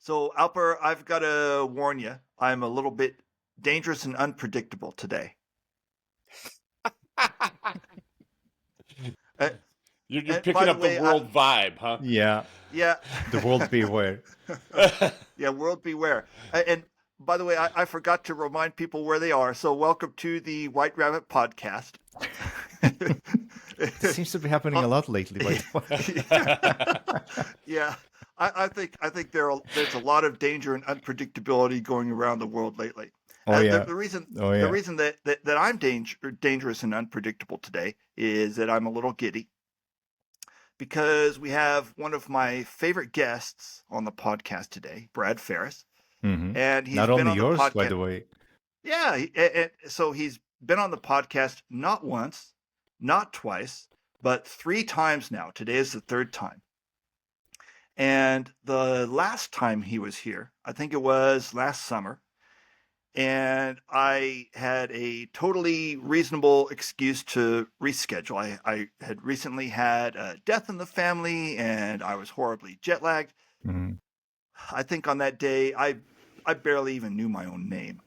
So, Alper, I've got to warn you, I'm a little bit dangerous and unpredictable today. Uh, You're and by picking the up the way, world vibe, huh? Yeah, yeah, the world beware. yeah, world beware. And by the way, I forgot to remind people where they are. So, welcome to the White Rabbit podcast. This seems to be happening a lot lately, by the way. Yeah, I think there's a lot of danger and unpredictability going around the world lately. Oh The, yeah. the reason Oh the yeah. reason that I'm dangerous and unpredictable today is that I'm a little giddy because we have one of my favorite guests on the podcast today, Brad Farris, Hmm. and he's Not been only on the yours, by podcast. the way. Yeah, and so he's been on the podcast not once, not twice, but 3 times now. Today is the 3rd time. And the last time he was here, I think it was last summer, and I had a totally reasonable excuse to reschedule. I had recently had a death in the family, and I was horribly jet lagged. Mhm. I think on that day, I barely even knew my own name,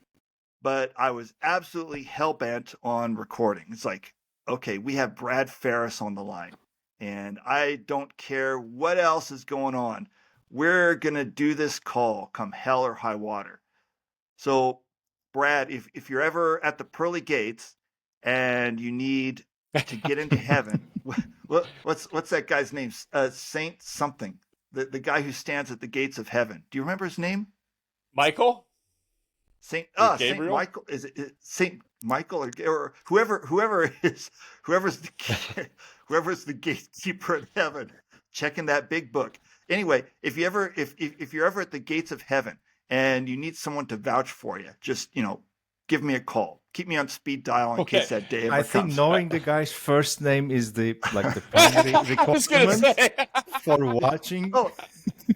but I was absolutely hell bent on recording. It's like, okay, we have Brad Farris on the line, and I don't care what else is going on. We're gonna do this call, come hell or high water. So, Brad, if you're ever at the pearly gates and you need to get into heaven, what's that guy's name? Saint something. The guy who stands at the gates of heaven. Do you remember his name? Michael? Saint Or Saint Gabriel? Michael, is it Saint Michael or whoever's whoever's the gatekeeper in heaven, checking that big book. Anyway, if you're ever at the gates of heaven and you need someone to vouch for you, just give me a call. Keep me on speed dial in Okay. case that day ever I think comes. knowing the guy's first name is the primary I was gonna requirement say. for watching. Oh,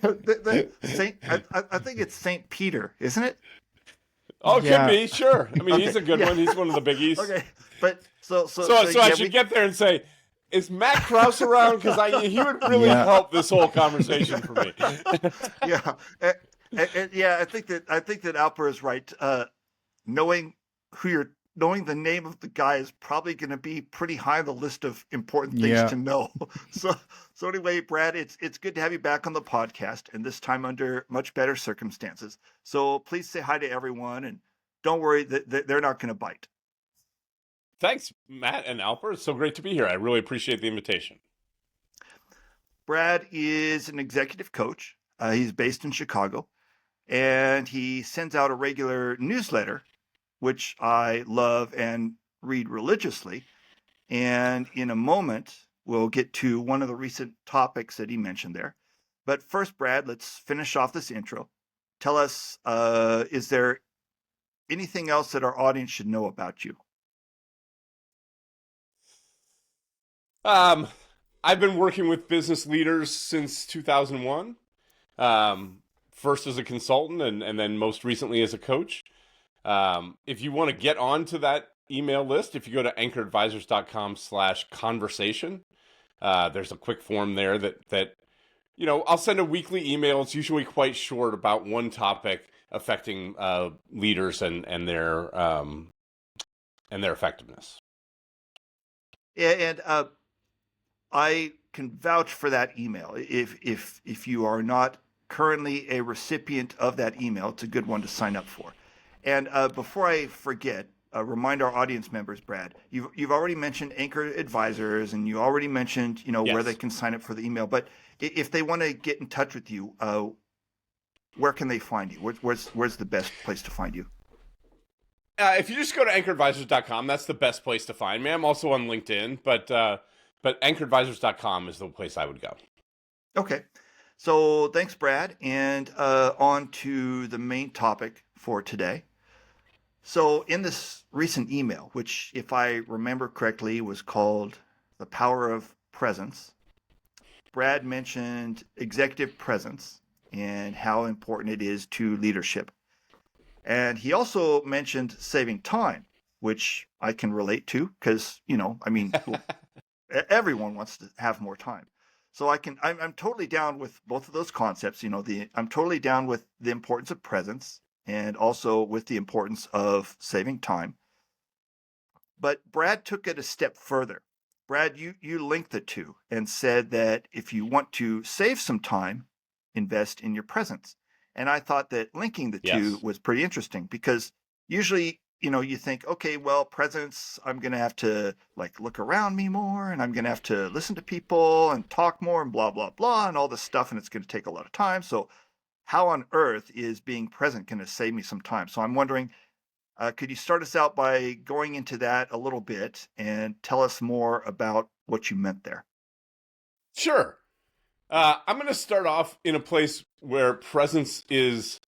the Saint. I think it's Saint Peter, isn't it? Oh, it Yeah. could be, sure. I mean, Okay, he's a good yeah. one. He's one of the biggies. Okay, but so So yeah, I should get there and say, is Matt Krause around? Because he would really Yeah. help this whole conversation for me. Yeah, yeah. I think that Alper is right. Knowing knowing the name of the guy is probably going to be pretty high on the list of important things Yeah. to know. So anyway, Brad, it's good to have you back on the podcast, and this time under much better circumstances. So please say hi to everyone, and don't worry that they're not going to bite. Thanks, Matt and Alper. It's so great to be here. I really appreciate the invitation. Brad is an executive coach. He's based in Chicago, and he sends out a regular newsletter, which I love and read religiously. And in a moment, we'll get to one of the recent topics that he mentioned there. But first, Brad, let's finish off this intro. Tell us, is there anything else that our audience should know about you? I've been working with business leaders since 2001. First as a consultant and then most recently as a coach. If you want to get onto that email list, if you go to anchoradvisors.com/conversation, there's a quick form there that I'll send a weekly email. It's usually quite short about one topic affecting leaders and their effectiveness. Yeah, and I can vouch for that email. If you are not currently a recipient of that email, it's a good one to sign up for. And before I forget, remind our audience members, Brad, you've already mentioned Anchor Advisors, and you already mentioned where Yes. they can sign up for the email. But if they want to get in touch with you, where can they find you? Where's the best place to find you? If you just go to anchoradvisors.com, that's the best place to find me. I'm also on LinkedIn, but anchoradvisors.com is the place I would go. Okay. So thanks, Brad. And on to the main topic for today. So in this recent email, which, if I remember correctly, was called The Power of Presence, Brad mentioned executive presence and how important it is to leadership. And he also mentioned saving time, which I can relate to because, everyone wants to have more time. So I'm totally down with both of those concepts. I'm totally down with the importance of presence and also with the importance of saving time. But Brad took it a step further. Brad, you linked the two and said that if you want to save some time, invest in your presence. And I thought that linking the two Yes. was pretty interesting because usually, you think, okay, well, presence, I'm going to have to like look around me more and I'm going to have to listen to people and talk more and blah, blah, blah, and all this stuff. And it's going to take a lot of time. So how on earth is being present going to save me some time? So I'm wondering, could you start us out by going into that a little bit and tell us more about what you meant there? Sure. I'm going to start off in a place where presence is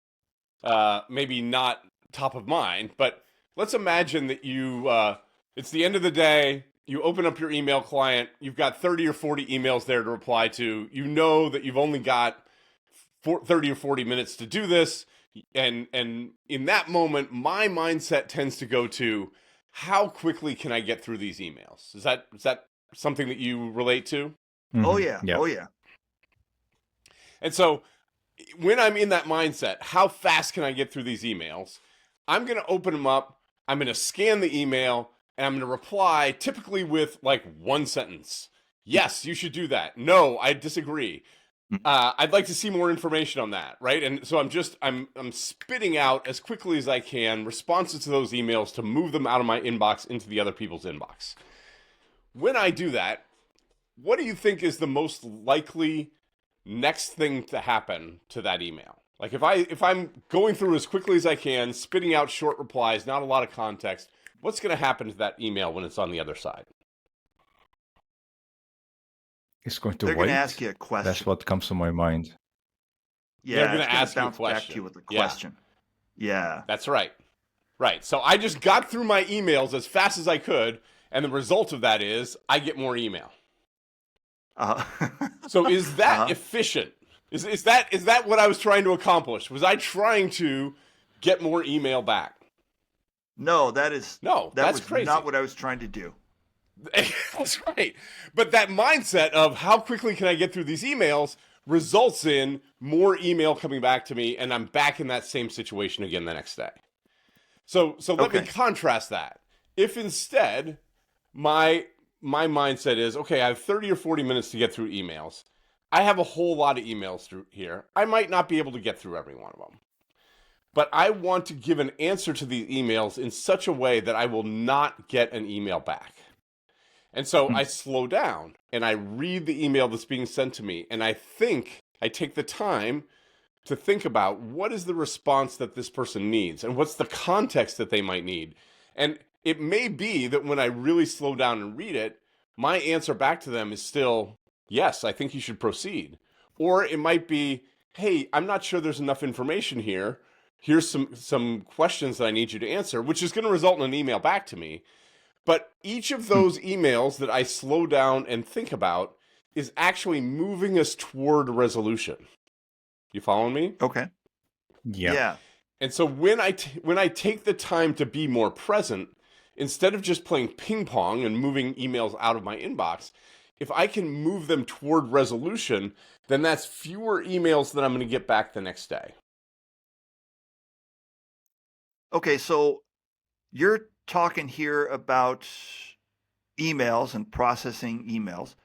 maybe not top of mind, but let's imagine that it's the end of the day, you open up your email client, you've got 30 or 40 emails there to reply to, you know that you've only got 30 or 40 minutes to do this, and in that moment, my mindset tends to go to, how quickly can I get through these emails? Is that something that you relate to? Oh yeah. Yeah. Oh yeah. And so when I'm in that mindset, how fast can I get through these emails? I'm going to open them up. I'm going to scan the email and I'm going to reply typically with like one sentence. Yes, you should do that. No, I disagree. I'd like to see more information on that, right? And so I'm spitting out as quickly as I can responses to those emails to move them out of my inbox into the other people's inbox. When I do that, what do you think is the most likely next thing to happen to that email? Like if I'm going through as quickly as I can, spitting out short replies, not a lot of context, what's going to happen to that email when it's on the other side? It's going to They're wait. going to ask you a question. That's what comes to my mind. Yeah, They're gonna it's gonna ask you a bounce back question. to you with a Yeah. question. Yeah. That's right. Right. So I just got through my emails as fast as I could, and the result of that is I get more email. Uh, So is that efficient? Is that what I was trying to accomplish? Was I trying to get more email back? no, No, that that's was crazy. not what I was trying to do. That's right. But that mindset of how quickly can I get through these emails results in more email coming back to me, and I'm back in that same situation again the next day. So let me contrast that. If instead my mindset is, okay, I have 30 or 40 minutes to get through emails. I have a whole lot of emails through here. I might not be able to get through every one of them. But I want to give an answer to these emails in such a way that I will not get an email back. And so I slow down and I read the email that's being sent to me, and I take the time to think about what is the response that this person needs and what's the context that they might need. And it may be that when I really slow down and read it, my answer back to them is still, yes, I think you should proceed. Or it might be, hey, I'm not sure there's enough information here. Here's some questions that I need you to answer, which is going to result in an email back to me. But each of those emails that I slow down and think about is actually moving us toward resolution. You following me? Okay. Yeah. And so when I take the time to be more present, instead of just playing ping pong and moving emails out of my inbox, if I can move them toward resolution, then that's fewer emails that I'm going to get back the next day. Okay, so you're talking here about emails and processing emails.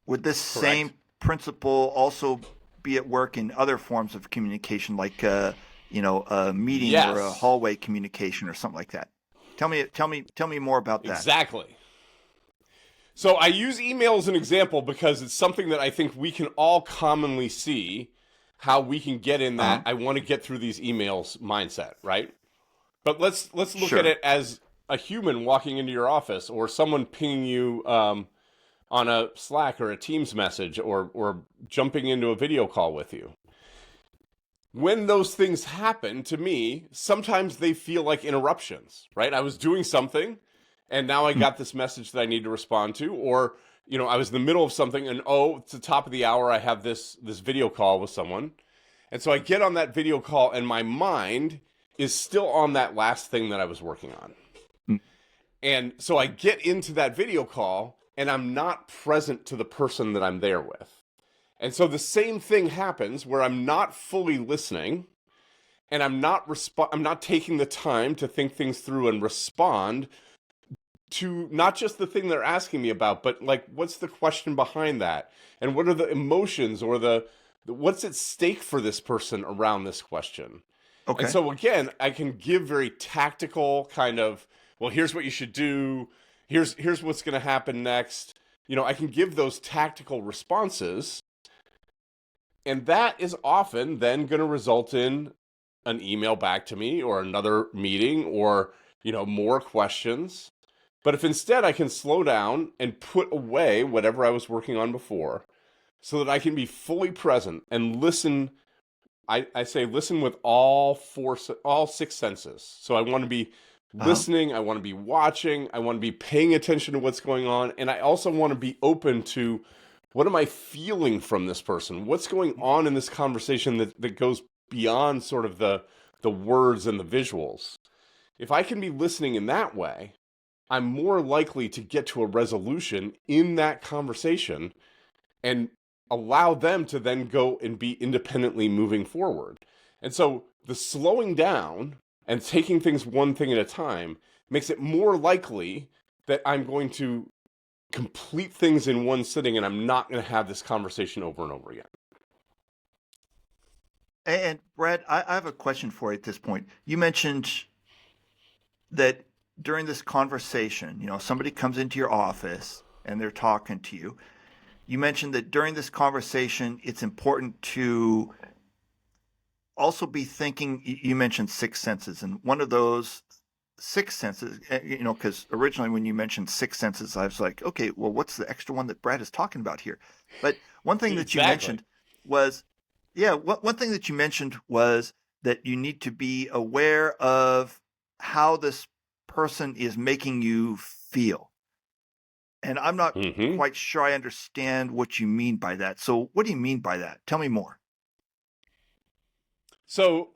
Would this same principle also be at work in other forms of communication, like a meeting or a hallway communication or something like that? Tell me more about that. Exactly. So I use email as an example because it's something that I think we can all commonly see how we can get in that I want to get through these emails mindset, right? But let's look at it as a human walking into your office, or someone pinging you on a Slack or a Teams message, or jumping into a video call with you. When those things happen to me, sometimes they feel like interruptions, right? I was doing something and now I got this message that I need to respond to, or I was in the middle of something and it's the top of the hour, I have this video call with someone. And so I get on that video call and my mind is still on that last thing that I was working on. And so I get into that video call and I'm not present to the person that I'm there with. And so the same thing happens where I'm not fully listening, and I'm not taking the time to think things through and respond to not just the thing they're asking me about, but like, what's the question behind that? And what are the emotions or what's at stake for this person around this question? Okay. And so again, I can give very tactical kind of, well, here's what you should do. Here's what's going to happen next. I can give those tactical responses, and that is often then going to result in an email back to me or another meeting or, more questions. But if instead I can slow down and put away whatever I was working on before so that I can be fully present and listen, I say listen with all six senses. So I want to be listening, I want to be watching, I want to be paying attention to what's going on, and I also want to be open to what am I feeling from this person? What's going on in this conversation that goes beyond sort of the words and the visuals? If I can be listening in that way, I'm more likely to get to a resolution in that conversation and allow them to then go and be independently moving forward. And so the slowing down and taking things one thing at a time makes it more likely that I'm going to complete things in one sitting and I'm not going to have this conversation over and over again. And Brad, I have a question for you at this point. You mentioned that during this conversation, somebody comes into your office and they're talking to you. You mentioned that during this conversation, it's important to also be thinking. You mentioned six senses, and one of those six senses, because originally when you mentioned six senses, I was like, okay, well, what's the extra one that Brad is talking about here? But one thing that you mentioned was, one thing that you mentioned was that you need to be aware of how this person is making you feel. And I'm not quite sure I understand what you mean by that. So what do you mean by that? Tell me more. So,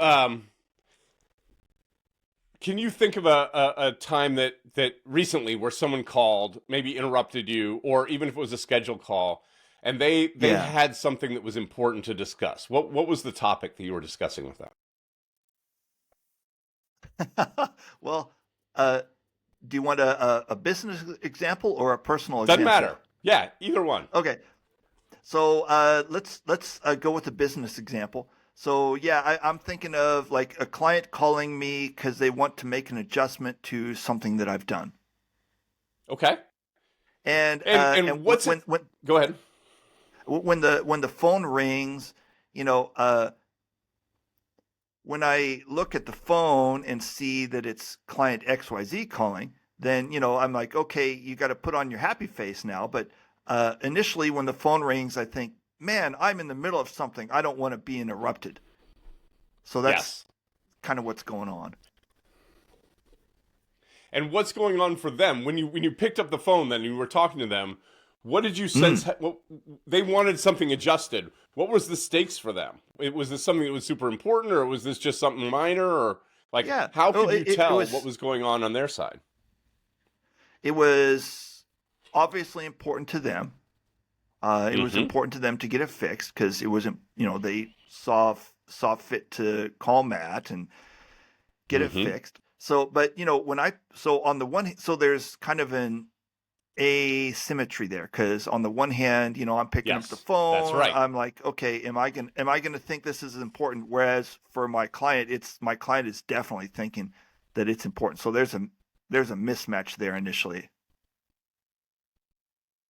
can you think of a time that recently where someone called, maybe interrupted you, or even if it was a scheduled call, and they had something that was important to discuss? What was the topic that you were discussing with them? Well, do you want a business example or a personal example? Doesn't matter. Yeah, either one. Okay. So let's go with the business example. So I'm thinking of like a client calling me because they want to make an adjustment to something that I've done. Okay. And what's when go ahead. When the phone rings, when I look at the phone and see that it's client XYZ calling, then, I'm like, okay, you got to put on your happy face now. But initially when the phone rings, I think, man, I'm in the middle of something. I don't want to be interrupted. So that's kind of what's going on. And what's going on for them when you picked up the phone, then you were talking to them? What did you sense? They wanted something adjusted. What was the stakes for them? Was this something that was super important, or was this just something minor? Or how could you tell what was going on their side? It was obviously important to them. It was important to them to get it fixed because it wasn't, they saw fit to call Matt and get it fixed. So, but on the one, so there's kind of an asymmetry there because on the one hand, I'm picking up the phone. That's right. I'm like, okay, am I gonna think this is important? Whereas for my client, my client is definitely thinking that it's important. So there's a mismatch there initially.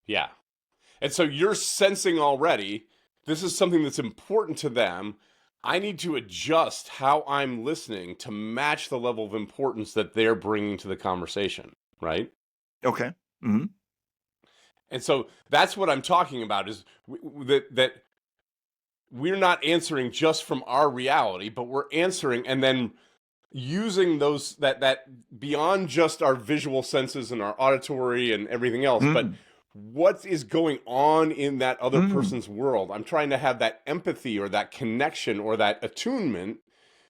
Yeah. And so you're sensing already, this is something that's important to them. I need to adjust how I'm listening to match the level of importance that they're bringing to the conversation, right? Okay. Mm-hmm. And so that's what I'm talking about is that we're not answering just from our reality, but we're answering and then using those that beyond just our visual senses and our auditory and everything else, but what is going on in that other person's world. I'm trying to have that empathy or that connection or that attunement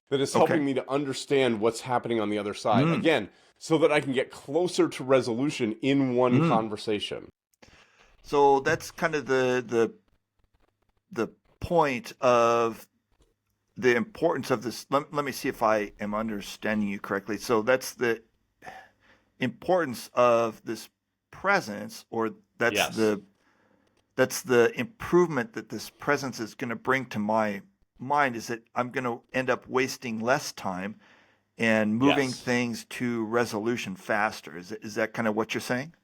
that is helping me to understand what's happening on the other side. Again, so that I can get closer to resolution in one conversation. So that's kind of the point of the importance of this. Let me see if I am understanding you correctly. So that's the importance of this presence, or that's Yes. the improvement that this presence is going to bring to my mind, is that I'm going to end up wasting less time and moving Yes. things to resolution faster. Is that kind of what you're saying?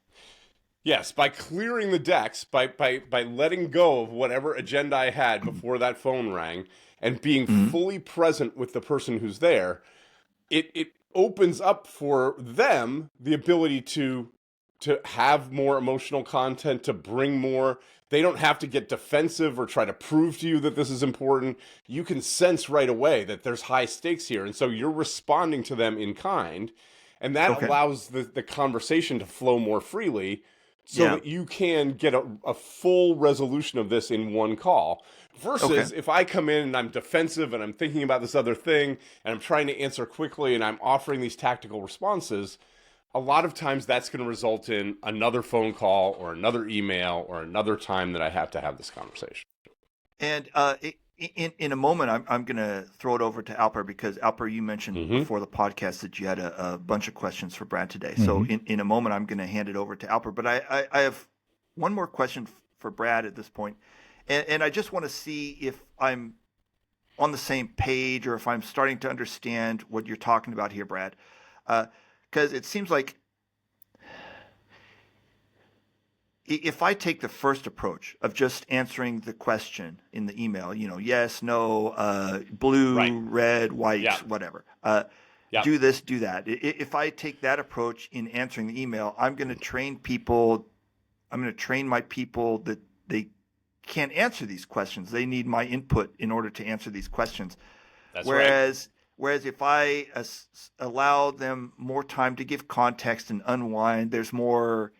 Yes, by clearing the decks, by letting go of whatever agenda I had before that phone rang and being Mm-hmm. fully present with the person who's there, it opens up for them the ability to have more emotional content, to bring more. They don't have to get defensive or try to prove to you that this is important. You can sense right away that there's high stakes here. And so you're responding to them in kind. And that Okay. allows the conversation to flow more freely so Yeah. that you can get a full resolution of this in one call. Okay. Versus if I come in and I'm defensive and I'm thinking about this other thing and I'm trying to answer quickly and I'm offering these tactical responses, a lot of times that's going to result in another phone call or another email or another time that I have to have this conversation. And in a moment, I'm going to throw it over to Alper, because Alper, you mentioned Mm-hmm. before the podcast that you had a bunch of questions for Brad today. So Mhm. in a moment, I'm going to hand it over to Alper. But I have one more question for Brad at this point, and I just want to see if I'm on the same page, or if I'm starting to understand what you're talking about here, Brad. Because it seems like if I take the first approach of just answering the question in the email, yes, no, Right. blue, red, white, Yeah. whatever, Yeah. do this, do that. If I take that approach in answering the email, I'm going to train people. I'm going to train my people that they can't answer these questions. They need my input in order to answer these questions. That's right. Whereas if I allow them more time to give context and unwind, there's more.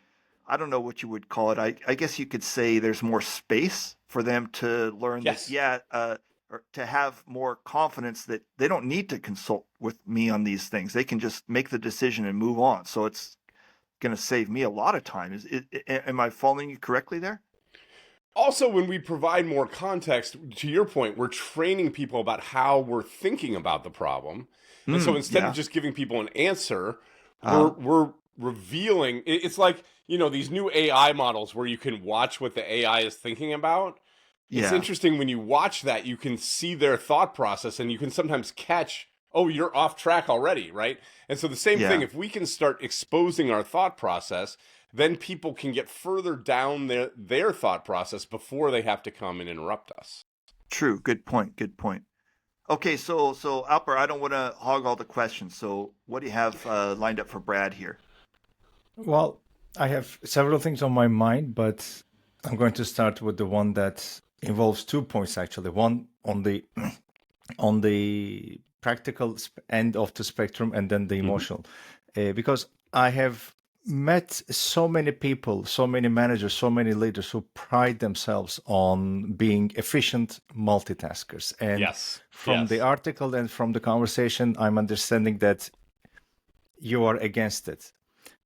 I don't know what you would call it. I guess you could say there's more space for them to learn that, Yes. yeah, or to have more confidence that they don't need to consult with me on these things. They can just make the decision and move on. So it's going to save me a lot of time. Am I following you correctly there? Also, when we provide more context, to your point, we're training people about how we're thinking about the problem. And so instead of Yeah. just giving people an answer, Uh, we're revealing it's like, these new AI models where you can watch what the AI is thinking about. It's yeah. interesting when you watch that, you can see their thought process and you can sometimes catch, oh, you're off track already, right? And so the same thing, Yeah. if we can start exposing our thought process, then people can get further down their thought process before they have to come and interrupt us. True. Good point. Good point. Okay. So Alper, I don't want to hog all the questions. So what do you have lined up for Brad here? Well, I have several things on my mind, but I'm going to start with the one that involves 2 points actually. One on the on the practical end of the spectrum, and then the emotional, because I have met so many people, so many managers, so many leaders who pride themselves on being efficient multitaskers. And Yes. from the Yes. article and from the conversation, I'm understanding that you are against it.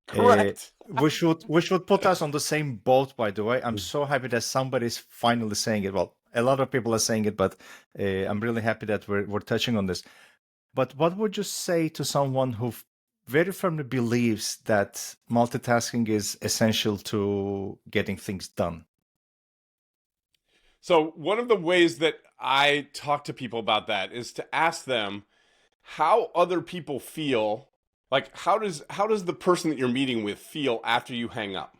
Correct. We should put us on the same boat. By the way, I'm so happy that somebody's finally saying it. Well, a lot of people are saying it, but I'm really happy that we're touching on this. But what would you say to someone who very firmly believes that multitasking is essential to getting things done? So one of the ways that I talk to people about that is to ask them how other people feel. Like how does the person that you're meeting with feel after you hang up?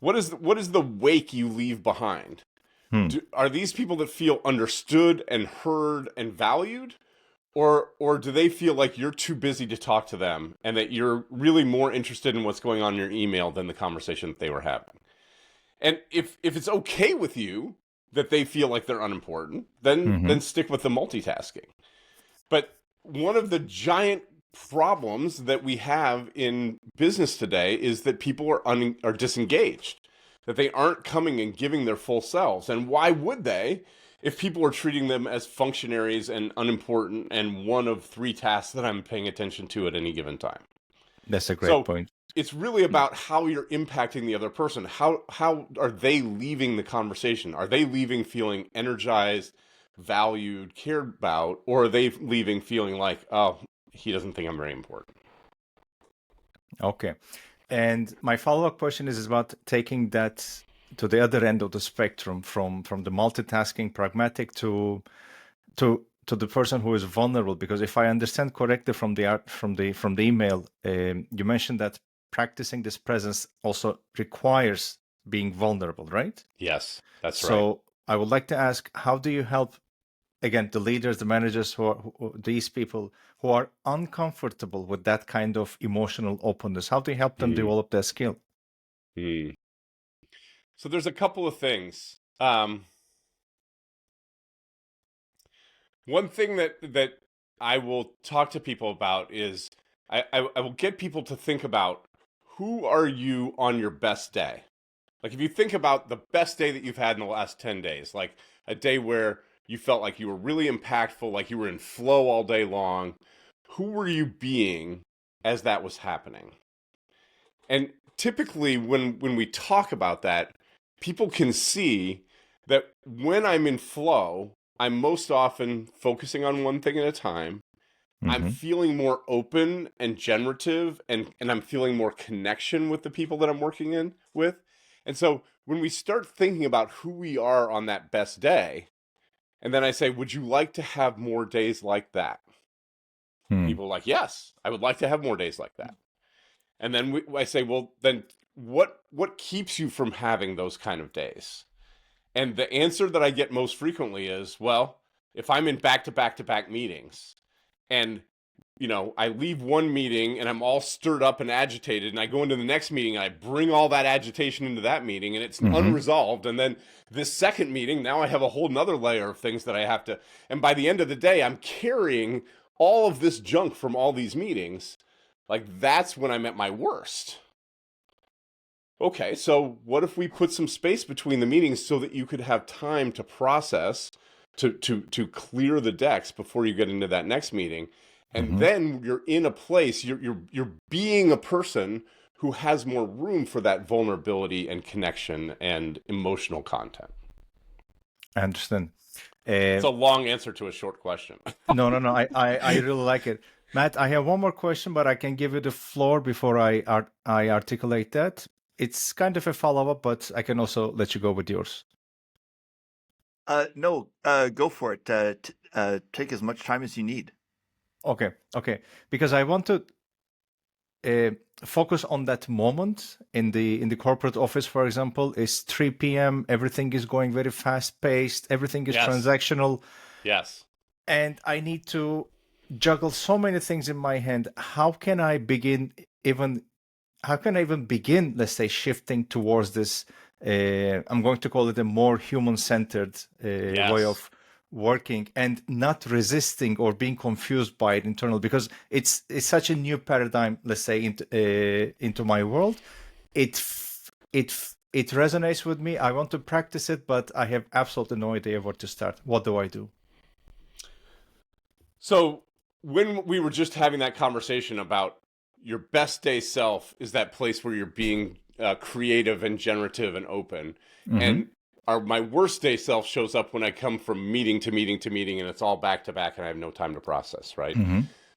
What is the wake you leave behind? Are these people that feel understood and heard and valued? Or do they feel like you're too busy to talk to them and that you're really more interested in what's going on in your email than the conversation that they were having? And if it's okay with you that they feel like they're unimportant, then stick with the multitasking. But one of the giant problems that we have in business today is that people are disengaged, that they aren't coming and giving their full selves. And why would they if people are treating them as functionaries and unimportant and one of three tasks that I'm paying attention to at any given time? That's a great So point. it's really about how you're impacting the other person. How are they leaving the conversation? Are they leaving feeling energized, valued, cared about, or are they leaving feeling like, oh, he doesn't think I'm very important? Okay. And my follow-up question is about taking that to the other end of the spectrum, from the multitasking pragmatic to the person who is vulnerable. Because if I understand correctly from the email, you mentioned that practicing this presence also requires being vulnerable, right? Yes, that's right. So I would like to ask, how do you help, again, the leaders, the managers, these people who are uncomfortable with that kind of emotional openness? How do you help them develop that skill? So there's a couple of things. One thing that I will talk to people about is I will get people to think about, who are you on your best day? Like, if you think about the best day that you've had in the last 10 days, like a day where you felt like you were really impactful, like you were in flow all day long, who were you being as that was happening? And typically when we talk about that, people can see that when I'm in flow, I'm most often focusing on one thing at a time. I'm feeling more open and generative, and I'm feeling more connection with the people that I'm working with. And so when we start thinking about who we are on that best day, and then I say, would you like to have more days like that? People are like, yes, I would like to have more days like that. And then I say, well, then what keeps you from having those kind of days? And the answer that I get most frequently is, well, if I'm in back-to-back-to-back meetings, and I leave one meeting and I'm all stirred up and agitated, and I go into the next meeting and I bring all that agitation into that meeting, and it's unresolved. And then this second meeting, now I have a whole nother layer of things that I have to, and by the end of the day, I'm carrying all of this junk from all these meetings. Like, that's when I'm at my worst. Okay, so what if we put some space between the meetings so that you could have time to process, to clear the decks before you get into that next meeting, and then you're in a place, you're being a person who has more room for that vulnerability and connection and emotional content. I understand. It's a long answer to a short question. No. I really like it. Matt, I have one more question, but I can give you the floor before I articulate that. It's kind of a follow-up, but I can also let you go with yours. No, go for it. Take as much time as you need. Okay. Because I want to focus on that moment in the corporate office. For example, it's 3 p.m. Everything is going very fast-paced. Everything is transactional. Yes. And I need to juggle so many things in my hand. How can I even begin, let's say, shifting towards this, I'm going to call it a more human-centered way of working, and not resisting or being confused by it internally, because it's such a new paradigm, let's say, into my world. It resonates with me. I want to practice it, but I have absolutely no idea where to start. What do I do? So when we were just having that conversation about your best day self is that place where you're being creative and generative and open. And my worst day self shows up when I come from meeting to meeting to meeting, and it's all back to back, and I have no time to process, right?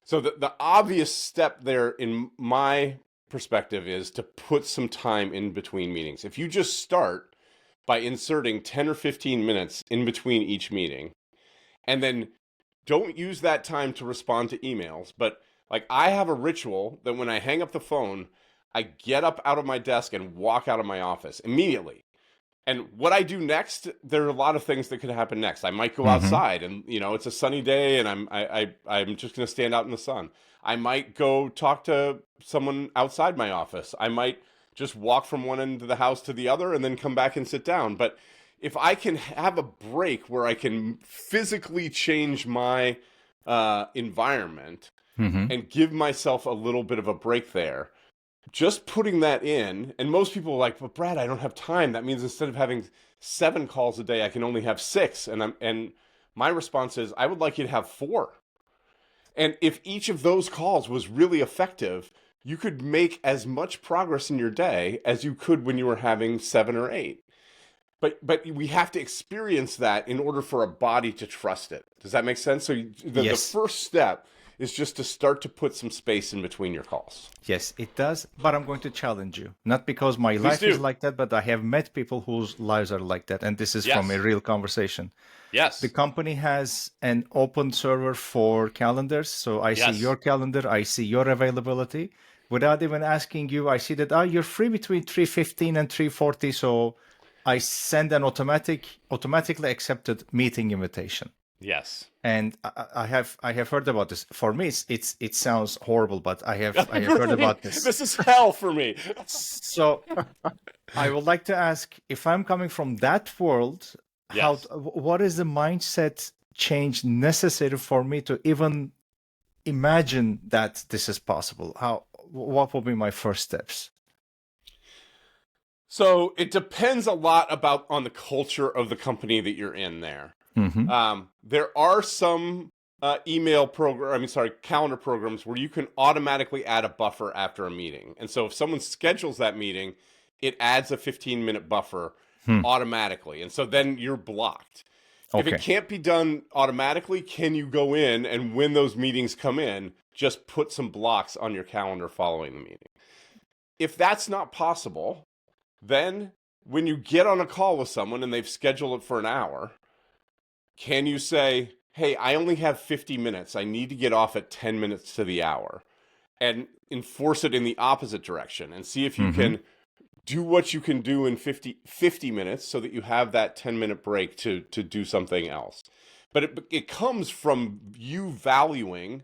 So the obvious step there, in my perspective, is to put some time in between meetings. If you just start by inserting 10 or 15 minutes in between each meeting, and then don't use that time to respond to emails, but like, I have a ritual that when I hang up the phone, I get up out of my desk and walk out of my office immediately. And what I do next, there are a lot of things that could happen next. I might go outside, and it's a sunny day, and I'm just going to stand out in the sun. I might go talk to someone outside my office. I might just walk from one end of the house to the other and then come back and sit down. But if I can have a break where I can physically change my environment and give myself a little bit of a break there, just putting that in. And most people are like, but Brad, I don't have time. That means instead of having 7 calls a day, I can only have 6. And my response is, I would like you to have 4. And if each of those calls was really effective, you could make as much progress in your day as you could when you were having 7 or 8. But we have to experience that in order for a body to trust it. Does that make sense? So the Yes. first step is just to start to put some space in between your calls. Yes, it does. But I'm going to challenge you. Not because my Please life is do. like that, but I have met people whose lives are like that. And this is from a Yes. real conversation. Yes. The company has an open server for calendars. So I see Yes. your calendar, I see your availability. Without even asking you, I see that you're free between 3:15 and 3:40. So I send an automatically accepted meeting invitation. Yes. And I have heard about this. For me, it sounds horrible, but I have heard about this. This is hell for me. So I would like to ask, if I'm coming from that world, Yes. what is the mindset change necessary for me to even imagine that this is possible? What will be my first steps? So it depends a lot on the culture of the company that you're in there. Mm-hmm. There are some calendar programs where you can automatically add a buffer after a meeting. And so if someone schedules that meeting, it adds a 15-minute buffer automatically. And so then you're blocked. If Okay. it can't be done automatically, can you go in and when those meetings come in, just put some blocks on your calendar following the meeting? If that's not possible, then when you get on a call with someone and they've scheduled it for an hour, can you say, hey, I only have 50 minutes. I need to get off at 10 minutes to the hour, and enforce it in the opposite direction and see if you can do what you can do in 50 minutes so that you have that 10-minute break to do something else. But it comes from you valuing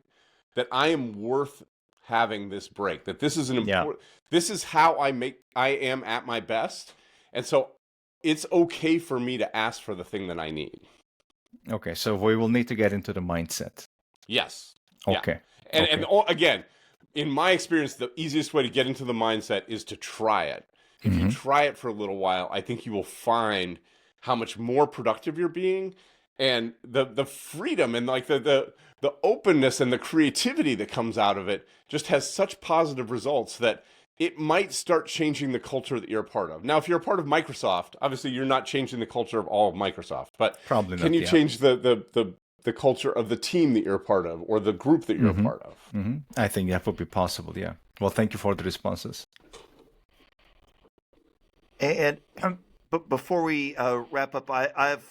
that I am worth having this break, that this is an important, this is how I am at my best. And so it's okay for me to ask for the thing that I need. Okay, so we will need to get into the mindset. Yes. Okay. Yeah. Okay. And again, in my experience, the easiest way to get into the mindset is to try it. If you try it for a little while, I think you will find how much more productive you're being, and the freedom and like the openness and the creativity that comes out of it just has such positive results that it might start changing the culture that you're a part of. Now, if you're a part of Microsoft, obviously you're not changing the culture of all of Microsoft, but Probably can not, you yeah. change the culture of the team that you're a part of or the group that you're a part of? I think that would be possible, yeah. Well, thank you for the responses. And but before we wrap up, I have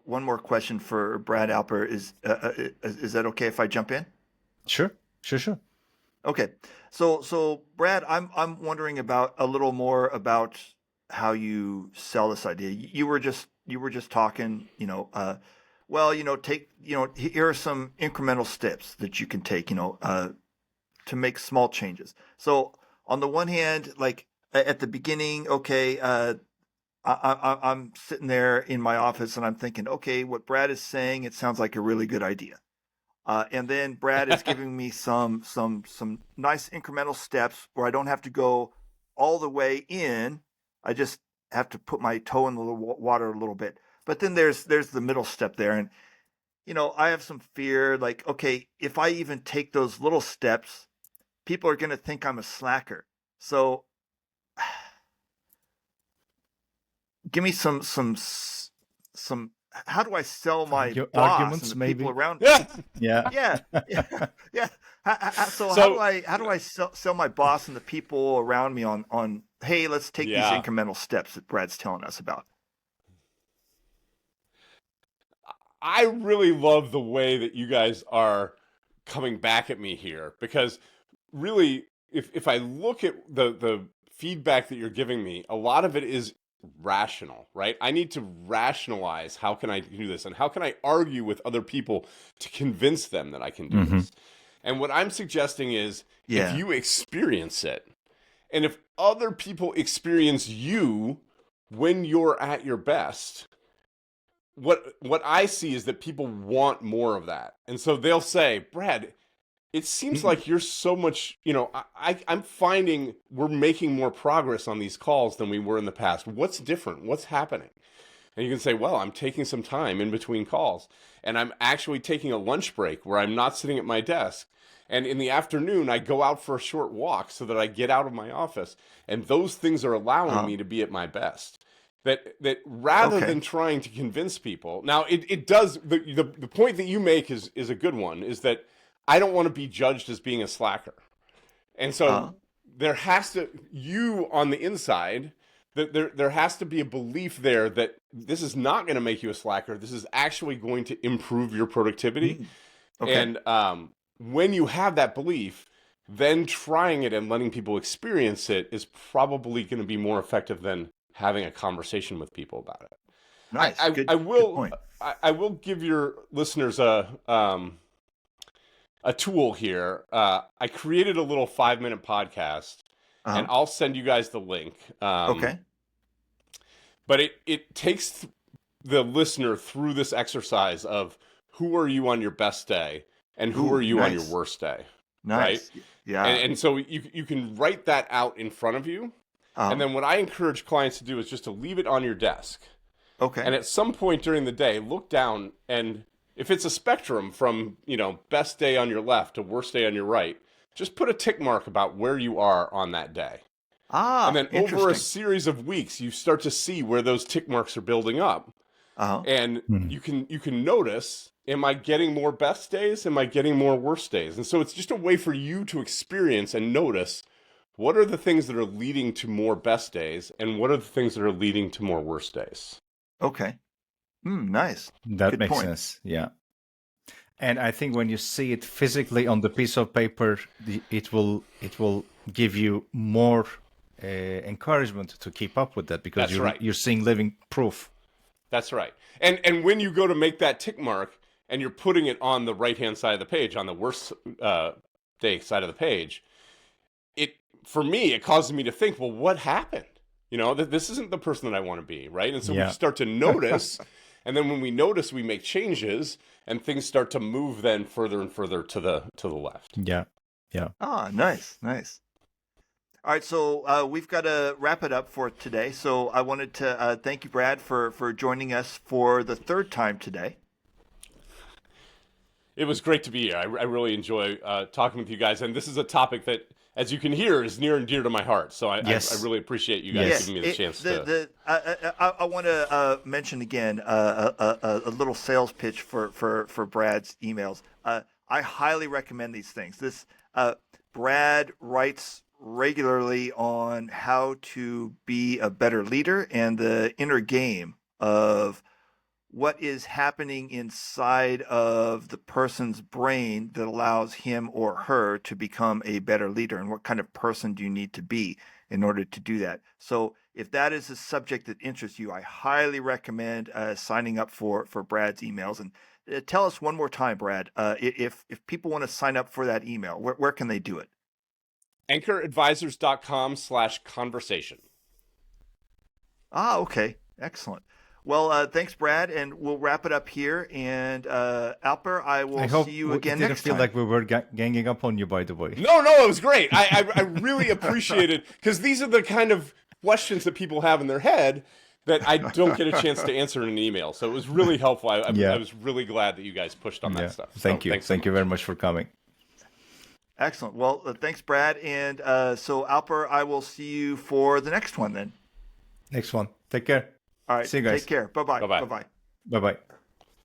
one more question for Brad Alper. Is that okay if I jump in? Sure. Okay. So Brad, I'm wondering about a little more about how you sell this idea. You were just talking, here are some incremental steps that you can take, to make small changes. So on the one hand, like at the beginning, okay, I'm sitting there in my office and I'm thinking, okay, what Brad is saying, it sounds like a really good idea. And then Brad is giving me some nice incremental steps where I don't have to go all the way in. I just have to put my toe in the water a little bit. But then there's the middle step there, and I have some fear. Like, okay, if I even take those little steps, people are going to think I'm a slacker. So, give me some. How do I sell my Your boss arguments, and the maybe? people around? Yeah. Yeah. So So- how do I sell my boss and the people around me on hey, let's take these Yeah. incremental steps that Brad's telling us about? I really love the way that you guys are coming back at me here, because really, if I look at the feedback that you're giving me, a lot of it is rational, right? I need to rationalize how can I do this and how can I argue with other people to convince them that I can do this. And what I'm suggesting is if you experience it, and if other people experience you when you're at your best, what I see is that people want more of that. And so they'll say, Brad, it seems like you're so much, I'm finding we're making more progress on these calls than we were in the past. What's different? What's happening? And you can say, well, I'm taking some time in between calls, and I'm actually taking a lunch break where I'm not sitting at my desk. And in the afternoon, I go out for a short walk so that I get out of my office. And those things are allowing me to be at my best. That rather than trying to convince people, now it does, the point that you make is a good one, is that I don't want to be judged as being a slacker. And so there has to, you on the inside, there has to be a belief there that this is not going to make you a slacker. This is actually going to improve your productivity. And when you have that belief, then trying it and letting people experience it is probably going to be more effective than having a conversation with people about it. Nice. Good point. I will give your listeners a tool here. I created a little 5-minute podcast, and I'll send you guys the link. But it takes the listener through this exercise of who are you on your best day and who are you on your worst day. Nice. Right? Yeah. And so you can write that out in front of you. And then what I encourage clients to do is just to leave it on your desk. Okay. And at some point during the day, look down, and if it's a spectrum from, best day on your left to worst day on your right, just put a tick mark about where you are on that day. And then over a series of weeks, you start to see where those tick marks are building up. And you can notice, am I getting more best days? Am I getting more worst days? And so it's just a way for you to experience and notice, what are the things that are leading to more best days, and what are the things that are leading to more worst days? Okay. Nice. That Good makes point. sense. Yeah. And I think when you see it physically on the piece of paper, it will give you more encouragement to keep up with that, because you're seeing living proof. That's right. And when you go to make that tick mark and you're putting it on the right-hand side of the page, on the worst day side of the page, for me, it causes me to think, well, what happened? That this isn't the person that I want to be, right? And so we start to notice, and then when we notice, we make changes, and things start to move then further and further to the left. Yeah. Nice. All right, so we've got to wrap it up for today. So I wanted to thank you, Brad, for joining us for the third time today. It was great to be here. I really enjoy talking with you guys, and this is a topic that, as you can hear, is near and dear to my heart. So I really appreciate you guys giving me the chance to. I want to mention again a little sales pitch for Brad's emails. I highly recommend these things. Brad writes regularly on how to be a better leader and the inner game of what is happening inside of the person's brain that allows him or her to become a better leader, and what kind of person do you need to be in order to do that. So if that is a subject that interests you, I highly recommend signing up for Brad's emails. And tell us one more time, Brad, if people want to sign up for that email, where can they do it? anchoradvisors.com/conversation. Okay. Excellent. Well, thanks, Brad, and we'll wrap it up here. And Alper, I will see you again next time. I didn't feel like we were ganging up on you, by the way. No, it was great. I really appreciate it, because these are the kind of questions that people have in their head that I don't get a chance to answer in an email. So it was really helpful. I was really glad that you guys pushed on that stuff. Thank you. Thank you very much for coming. Excellent. Well, thanks, Brad. And so, Alper, I will see you for the next one then. Next one. Take care. All right. See you guys. Take care. Bye-bye. Bye-bye. Bye-bye. Bye-bye.